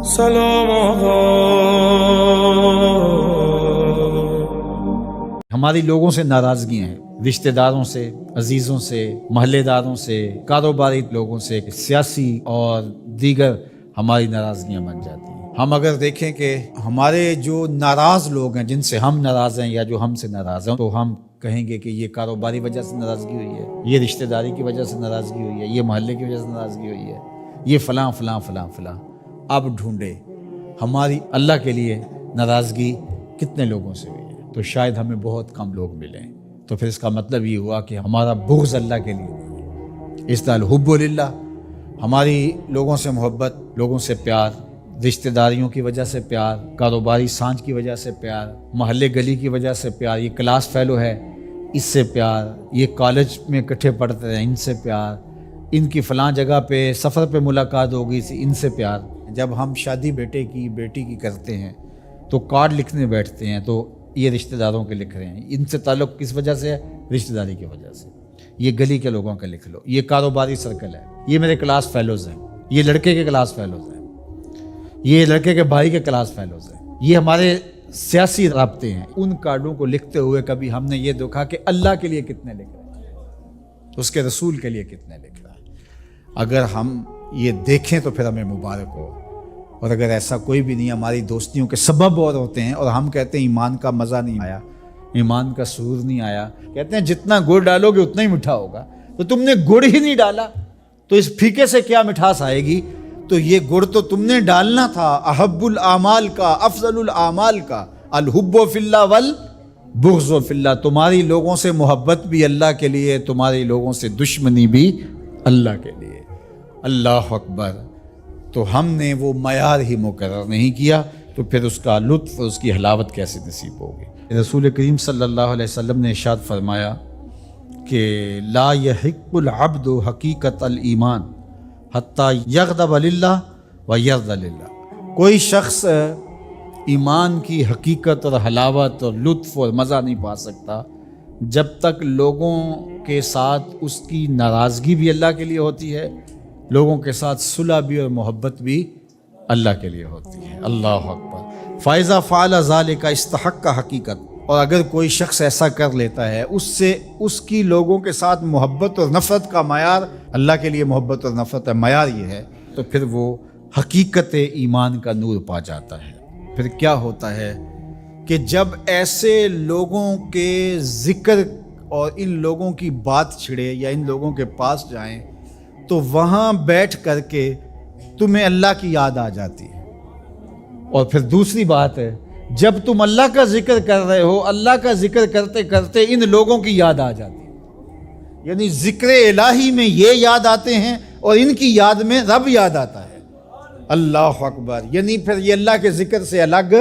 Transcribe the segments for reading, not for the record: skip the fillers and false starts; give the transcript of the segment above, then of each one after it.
سلام آقا. ہماری لوگوں سے ناراضگیاں ہیں، رشتہ داروں سے، عزیزوں سے، محلے داروں سے، کاروباری لوگوں سے، سیاسی اور دیگر ہماری ناراضگیاں بن جاتی ہیں۔ ہم اگر دیکھیں کہ ہمارے جو ناراض لوگ ہیں، جن سے ہم ناراض ہیں یا جو ہم سے ناراض ہیں، تو ہم کہیں گے کہ یہ کاروباری وجہ سے ناراضگی ہوئی ہے، یہ رشتہ داری کی وجہ سے ناراضگی ہوئی ہے، یہ محلے کی وجہ سے ناراضگی ہوئی ہے، یہ فلاں فلاں فلاں فلاں۔ اب ڈھونڈے ہماری اللہ کے لیے ناراضگی کتنے لوگوں سے ہوئی ہے، تو شاید ہمیں بہت کم لوگ ملیں۔ تو پھر اس کا مطلب یہ ہوا کہ ہمارا بغض اللہ کے لیے نہیں ہے۔ اس طرح الحب للہ، ہماری لوگوں سے محبت، لوگوں سے پیار، رشتہ داریوں کی وجہ سے پیار، کاروباری سانج کی وجہ سے پیار، محلے گلی کی وجہ سے پیار، یہ کلاس فیلو ہے اس سے پیار، یہ کالج میں اکٹھے پڑھتے ہیں ان سے پیار، ان کی فلاں جگہ پہ سفر پہ ملاقات ہوگی ان سے پیار۔ جب ہم شادی بیٹی کی کرتے ہیں تو کارڈ لکھنے بیٹھتے ہیں تو یہ رشتہ داروں کے لکھ رہے ہیں، ان سے تعلق کس وجہ سے ہے؟ رشتہ داری کی وجہ سے۔ یہ گلی کے لوگوں کے لکھ لو، یہ کاروباری سرکل ہے، یہ میرے کلاس فیلوز ہیں، یہ لڑکے کے کلاس فیلوز ہیں، یہ لڑکے کے بھائی کے کلاس فیلوز ہیں، یہ ہمارے سیاسی رابطے ہیں۔ ان کارڈوں کو لکھتے ہوئے کبھی ہم نے یہ دیکھا کہ اللہ کے لیے کتنے لکھ رہے ہیں، اس کے رسول کے لیے کتنے لکھ رہے ہیں؟ اگر ہم یہ دیکھیں تو پھر ہمیں مبارک ہو، اور اگر ایسا کوئی بھی نہیں، ہماری دوستیوں کے سبب اور ہوتے ہیں، اور ہم کہتے ہیں ایمان کا مزہ نہیں آیا، ایمان کا سرور نہیں آیا، کہتے ہیں جتنا گڑ ڈالو گے اتنا ہی میٹھا ہوگا، تو تم نے گڑ ہی نہیں ڈالا تو اس پھیکے سے کیا مٹھاس آئے گی؟ تو یہ گڑ تو تم نے ڈالنا تھا۔ احب الاعمال کا، افضل الاعمال کا، الحب فی اللہ والبغض فی اللہ، تمہاری لوگوں سے محبت بھی اللہ کے لیے، تمہاری لوگوں سے دشمنی بھی اللہ کے لیے۔ اللہ اکبر۔ تو ہم نے وہ معیار ہی مقرر نہیں کیا، تو پھر اس کا لطف، اس کی حلاوت کیسے نصیب ہوگی؟ رسول کریم صلی اللہ علیہ وسلم نے ارشاد فرمایا کہ لا یحق العبد حقیقت الایمان حتی یغضب للہ و یرضى للہ، کوئی شخص ایمان کی حقیقت اور حلاوت اور لطف اور مزہ نہیں پا سکتا جب تک لوگوں کے ساتھ اس کی ناراضگی بھی اللہ کے لیے ہوتی ہے، لوگوں کے ساتھ صلح بھی اور محبت بھی اللہ کے لیے ہوتی ہے۔ اللہ اکبر۔ فَإِذَا فَعَلَ ذَلِكَ اسْتَحَقَّ حقیقت، اور اگر کوئی شخص ایسا کر لیتا ہے، اس سے اس کی لوگوں کے ساتھ محبت اور نفرت کا معیار، اللہ کے لیے محبت اور نفرت کا معیار یہ ہے، تو پھر وہ حقیقت ایمان کا نور پا جاتا ہے۔ پھر کیا ہوتا ہے کہ جب ایسے لوگوں کے ذکر اور ان لوگوں کی بات چھڑے یا ان لوگوں کے پاس جائیں تو وہاں بیٹھ کر کے تمہیں اللہ کی یاد آ جاتی ہے۔ اور پھر دوسری بات ہے، جب تم اللہ کا ذکر کر رہے ہو، اللہ کا ذکر کرتے کرتے ان لوگوں کی یاد آ جاتی ہے، یعنی ذکر الہی میں یہ یاد آتے ہیں اور ان کی یاد میں رب یاد آتا ہے۔ اللہ اکبر۔ یعنی پھر یہ اللہ کے ذکر سے الگ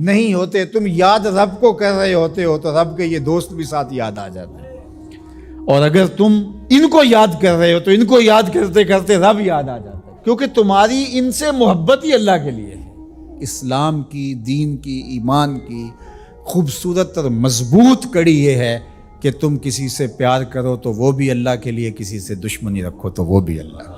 نہیں ہوتے، تم یاد رب کو کر رہے ہوتے ہو تو رب کے یہ دوست بھی ساتھ یاد آ جاتے ہیں، اور اگر تم ان کو یاد کر رہے ہو تو ان کو یاد کرتے کرتے رب یاد آ جاتا ہے، کیونکہ تمہاری ان سے محبت ہی اللہ کے لیے ہے۔ اسلام کی، دین کی، ایمان کی خوبصورت اور مضبوط کڑی یہ ہے کہ تم کسی سے پیار کرو تو وہ بھی اللہ کے لیے، کسی سے دشمنی رکھو تو وہ بھی اللہ۔